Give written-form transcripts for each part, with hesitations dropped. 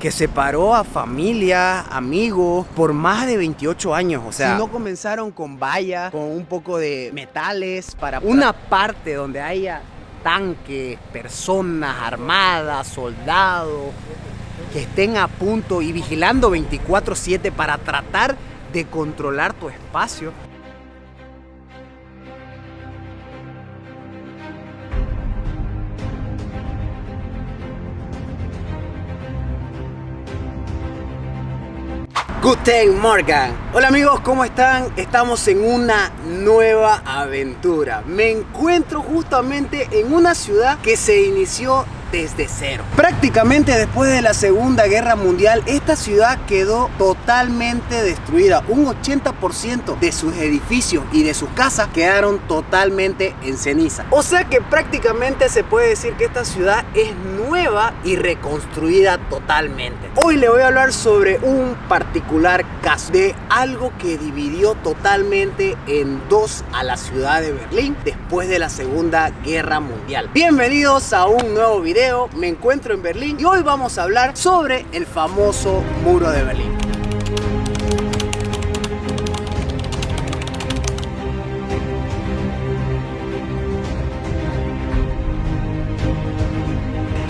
que separó a familia, amigos, por más de 28 años. O sea, si no comenzaron con vallas, con un poco de metales, para una parte donde haya tanques, personas armadas, soldados, que estén a punto y vigilando 24/7 para tratar de controlar tu espacio. Guten Morgen. Hola amigos, ¿cómo están? Estamos en una nueva aventura. Me encuentro justamente en una ciudad que se inició desde cero. Prácticamente después de la Segunda Guerra Mundial, esta ciudad quedó totalmente destruida. Un 80% de sus edificios y de sus casas quedaron totalmente en ceniza. O sea que prácticamente se puede decir que esta ciudad es nueva y reconstruida totalmente. Hoy le voy a hablar sobre un particular caso de algo que dividió totalmente en dos a la ciudad de Berlín después de la Segunda Guerra Mundial. Bienvenidos a un nuevo video. Me encuentro en Berlín y hoy vamos a hablar sobre el famoso muro de Berlín.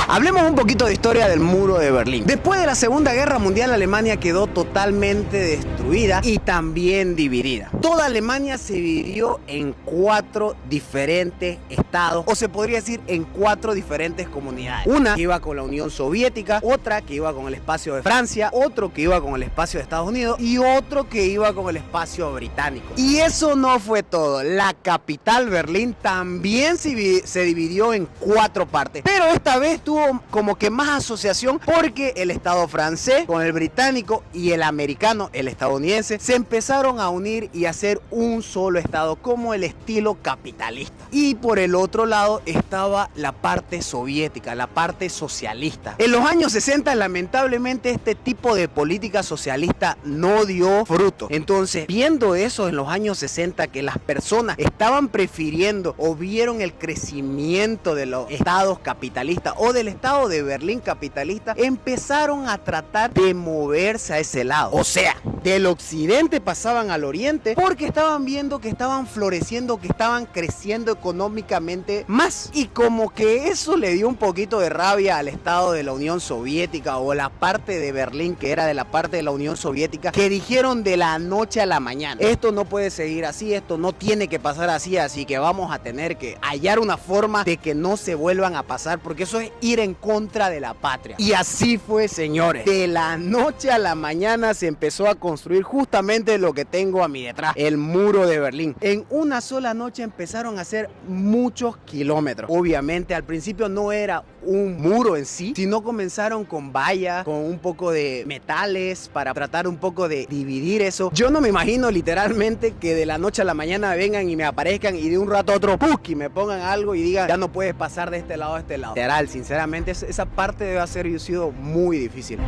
Hablemos un poquito de historia del muro de Berlín. Después de la Segunda Guerra Mundial, Alemania quedó totalmente destruida y también dividida. Toda Alemania se dividió en 4 diferentes estados, o se podría decir en 4 diferentes comunidades. Una que iba con la Unión Soviética, otra que iba con el espacio de Francia, otro que iba con el espacio de Estados Unidos y otro que iba con el espacio británico. Y eso no fue todo. La capital, Berlín, también se dividió en 4 partes, pero esta vez tuvo como que más asociación porque el estado francés con el británico y el americano, el estadounidense, se empezaron a unir y hacer un solo estado como el estilo capitalista. Y por el otro lado estaba la parte soviética, la parte socialista. En los años 60 lamentablemente este tipo de política socialista no dio fruto. Entonces, viendo eso en los años 60, que las personas estaban prefiriendo o vieron el crecimiento de los estados capitalistas o del estado de Berlín capitalista, empezaron a tratar de moverse a ese lado. O sea, del occidente pasaban al oriente porque estaban viendo que estaban floreciendo, que estaban creciendo económicamente más. Y como que eso le dio un poquito de rabia al estado de la Unión Soviética o la parte de Berlín que era de la parte de la Unión Soviética, que dijeron de la noche a la mañana: esto no puede seguir así, esto no tiene que pasar así, así que vamos a tener que hallar una forma de que no se vuelvan a pasar, porque eso es ir en contra de la patria. Y así fue, señores. De la noche a la mañana se empezó a construir justamente lo que tengo a mi detrás, el muro de Berlín. En una sola noche empezaron a hacer muchos kilómetros. Obviamente al principio no era un muro en sí, sino comenzaron con vallas, con un poco de metales para tratar un poco de dividir eso. Yo no me imagino literalmente que de la noche a la mañana vengan y me aparezcan y de un rato a otro ¡puc! Y me pongan algo y digan: ya no puedes pasar de este lado a este lado. Literal, sinceramente esa parte debe haber sido muy difícil.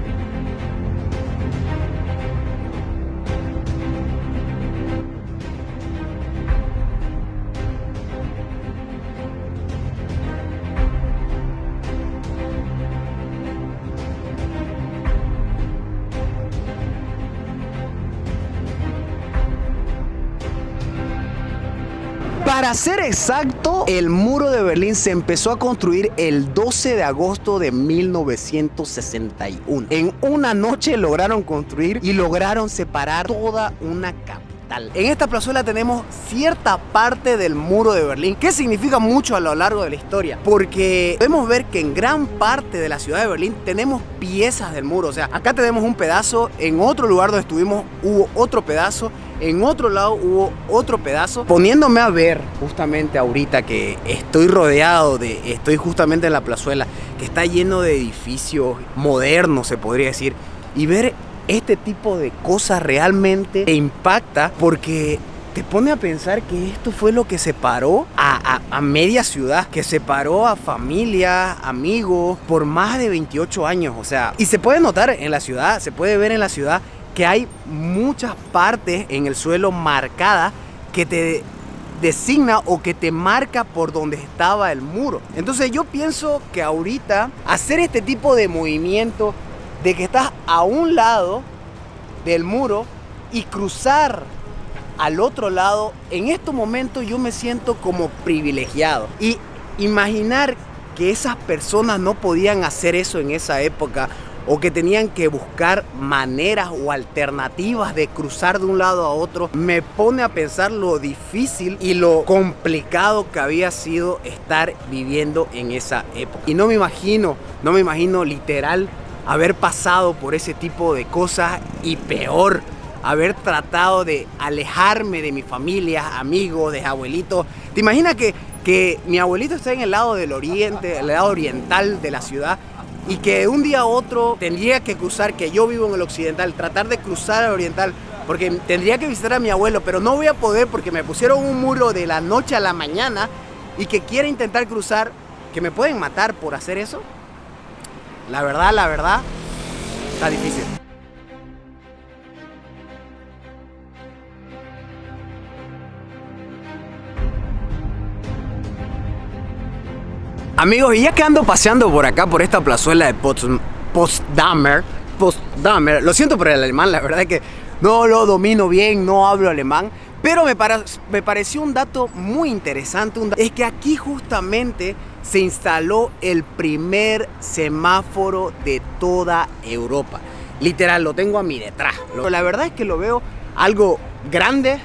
Para ser exacto, el muro de Berlín se empezó a construir el 12 de agosto de 1961. En una noche lograron construir y lograron separar toda una capital. En esta plazuela tenemos cierta parte del muro de Berlín que significa mucho a lo largo de la historia, porque podemos ver que en gran parte de la ciudad de Berlín tenemos piezas del muro. O sea, acá tenemos un pedazo, en otro lugar donde estuvimos hubo otro pedazo, en otro lado hubo otro pedazo. Poniéndome a ver justamente ahorita que estoy justamente en la plazuela, que está lleno de edificios modernos, se podría decir, y ver este tipo de cosas realmente te impacta, porque te pone a pensar que esto fue lo que separó a media ciudad, que separó a familia, amigos, por más de 28 años. O sea, y se puede notar en la ciudad, se puede ver en la ciudad que hay muchas partes en el suelo marcadas que te designa o que te marca por donde estaba el muro. Entonces yo pienso que ahorita hacer este tipo de movimiento de que estás a un lado del muro y cruzar al otro lado, en estos momentos yo me siento como privilegiado. Y imaginar que esas personas no podían hacer eso en esa época, o que tenían que buscar maneras o alternativas de cruzar de un lado a otro, me pone a pensar lo difícil y lo complicado que había sido estar viviendo en esa época. Y no me imagino literal haber pasado por ese tipo de cosas, y peor, haber tratado de alejarme de mi familia, amigos, de abuelitos. ¿Te imaginas que mi abuelito está en el lado del oriente, el lado oriental de la ciudad, y que un día a otro tendría que cruzar, que yo vivo en el occidental, tratar de cruzar al oriental, porque tendría que visitar a mi abuelo, pero no voy a poder porque me pusieron un muro de la noche a la mañana, y que quiera intentar cruzar, que me pueden matar por hacer eso? La verdad, está difícil. Amigos, y ya que ando paseando por acá, por esta plazuela de Potsdamer, lo siento por el alemán, la verdad es que no lo domino bien, no hablo alemán, pero me pareció un dato muy interesante, es que aquí justamente se instaló el primer semáforo de toda Europa. Literal, lo tengo a mi detrás. La verdad es que lo veo algo grande,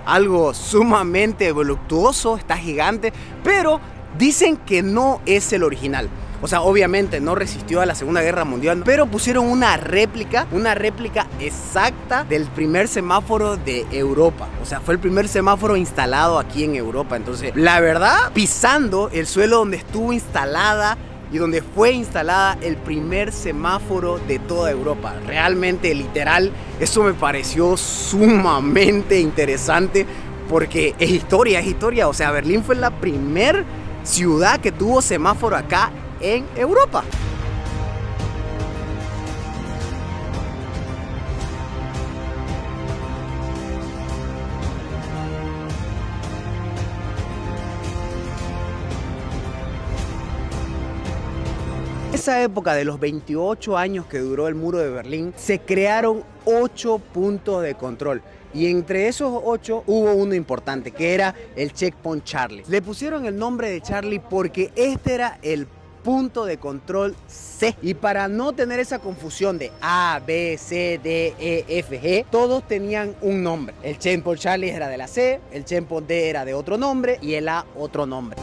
algo sumamente voluptuoso, está gigante, pero dicen que no es el original. O sea, obviamente no resistió a la Segunda Guerra Mundial, pero pusieron una réplica exacta del primer semáforo de Europa. O sea, fue el primer semáforo instalado aquí en Europa. Entonces, la verdad, pisando el suelo donde estuvo instalada y donde fue instalada el primer semáforo de toda Europa. Realmente, literal, eso me pareció sumamente interesante, porque es historia. O sea, Berlín fue la primera ciudad que tuvo semáforo acá en Europa. En esa época de los 28 años que duró el muro de Berlín, se crearon 8 puntos de control. Y entre esos 8 hubo uno importante, que era el Checkpoint Charlie. Le pusieron el nombre de Charlie porque este era el punto de control C. Y para no tener esa confusión de A, B, C, D, E, F, G, todos tenían un nombre. El Checkpoint Charlie era de la C, el Checkpoint D era de otro nombre y el A otro nombre.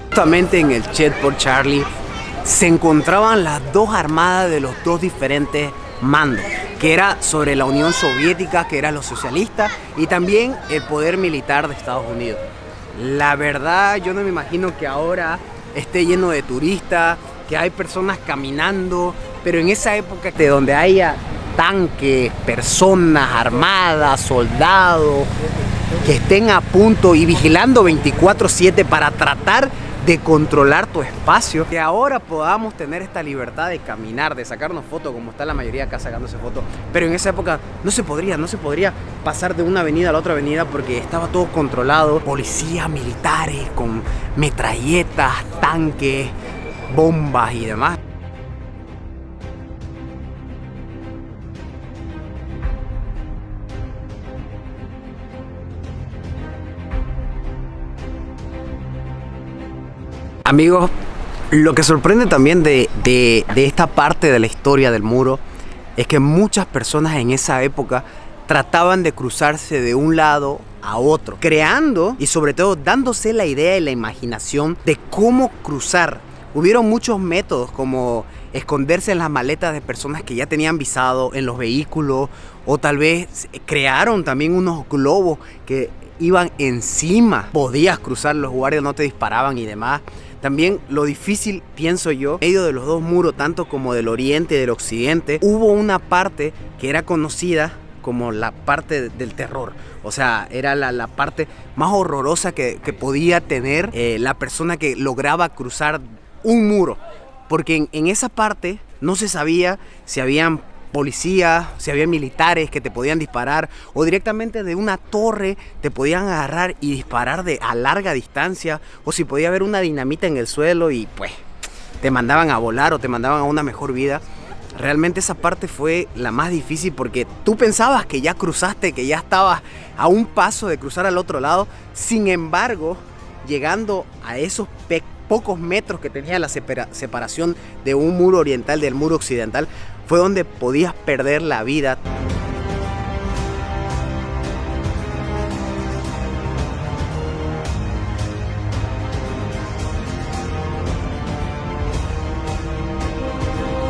Justamente en el Checkpoint Charlie se encontraban las dos armadas de los dos diferentes mandos, que era sobre la Unión Soviética, que eran los socialistas, y también el poder militar de Estados Unidos. La verdad, yo no me imagino que ahora esté lleno de turistas, que hay personas caminando, pero en esa época de donde haya tanques, personas armadas, soldados, que estén a punto y vigilando 24/7 para tratar de controlar tu espacio, que ahora podamos tener esta libertad de caminar, de sacarnos fotos, como está la mayoría acá sacándose fotos, pero en esa época no se podría pasar de una avenida a la otra avenida porque estaba todo controlado, policías militares con metralletas, tanques, bombas y demás. Amigos, lo que sorprende también de esta parte de la historia del muro es que muchas personas en esa época trataban de cruzarse de un lado a otro, creando y sobre todo dándose la idea y la imaginación de cómo cruzar. Hubieron muchos métodos, como esconderse en las maletas de personas que ya tenían visado, en los vehículos, o tal vez crearon también unos globos que iban encima. Podías cruzar, los guardias no te disparaban y demás. También lo difícil, pienso yo, en medio de los dos muros, tanto como del oriente y del occidente, hubo una parte que era conocida como la parte del terror. O sea, era la parte más horrorosa que podía tener la persona que lograba cruzar un muro. Porque en esa parte no se sabía si habían policía, si había militares que te podían disparar, o directamente de una torre te podían agarrar y disparar a larga distancia, o si podía haber una dinamita en el suelo y pues te mandaban a volar o te mandaban a una mejor vida. Realmente esa parte fue la más difícil porque tú pensabas que ya cruzaste, que ya estabas a un paso de cruzar al otro lado. Sin embargo, llegando a esos pocos metros que tenía la separación de un muro oriental del muro occidental, fue donde podías perder la vida.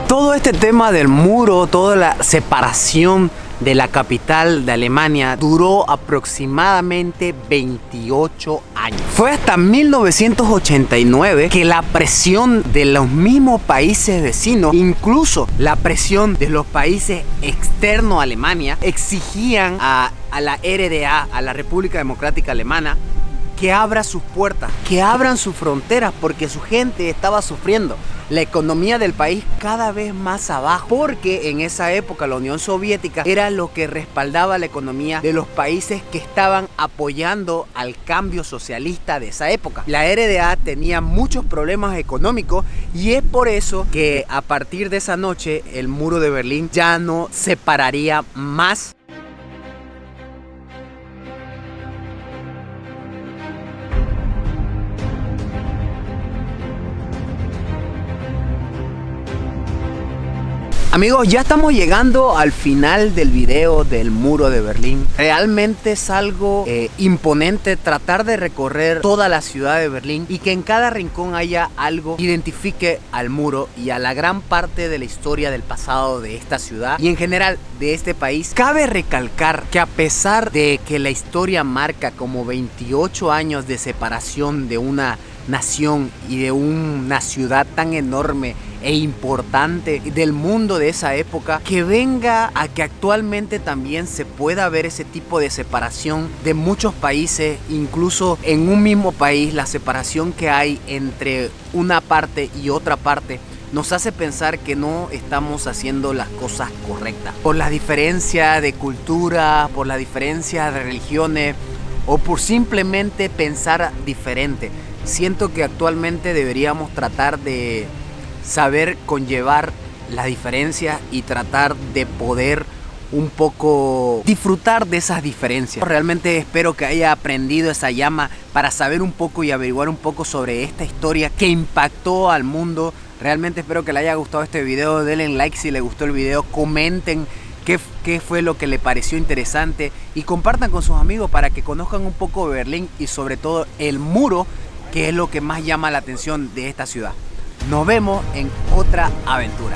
Todo este tema del muro, toda la separación de la capital de Alemania duró aproximadamente 28 años. Fue hasta 1989 que la presión de los mismos países vecinos, incluso la presión de los países externos a Alemania, exigían a la RDA, a la República Democrática Alemana, que abra sus puertas, que abran sus fronteras, porque su gente estaba sufriendo. La economía del país cada vez más abajo, porque en esa época la Unión Soviética era lo que respaldaba la economía de los países que estaban apoyando al cambio socialista de esa época. La RDA tenía muchos problemas económicos y es por eso que a partir de esa noche el muro de Berlín ya no separaría más. Amigos, ya estamos llegando al final del video del muro de Berlín. Realmente es algo imponente tratar de recorrer toda la ciudad de Berlín y que en cada rincón haya algo que identifique al muro y a la gran parte de la historia del pasado de esta ciudad y en general de este país. Cabe recalcar que a pesar de que la historia marca como 28 años de separación de una nación y de una ciudad tan enorme e importante del mundo de esa época, que venga a que actualmente también se pueda ver ese tipo de separación de muchos países, incluso en un mismo país, la separación que hay entre una parte y otra parte, nos hace pensar que no estamos haciendo las cosas correctas. Por la diferencia de cultura, por la diferencia de religiones o por simplemente pensar diferente. Siento que actualmente deberíamos tratar de saber conllevar la diferencia y tratar de poder un poco disfrutar de esas diferencias. Realmente espero que haya aprendido esa llama para saber un poco y averiguar un poco sobre esta historia que impactó al mundo. Realmente espero que le haya gustado este video. Denle like si les gustó el video, comenten qué fue lo que le pareció interesante y compartan con sus amigos para que conozcan un poco de Berlín y sobre todo el muro, que es lo que más llama la atención de esta ciudad. Nos vemos en otra aventura.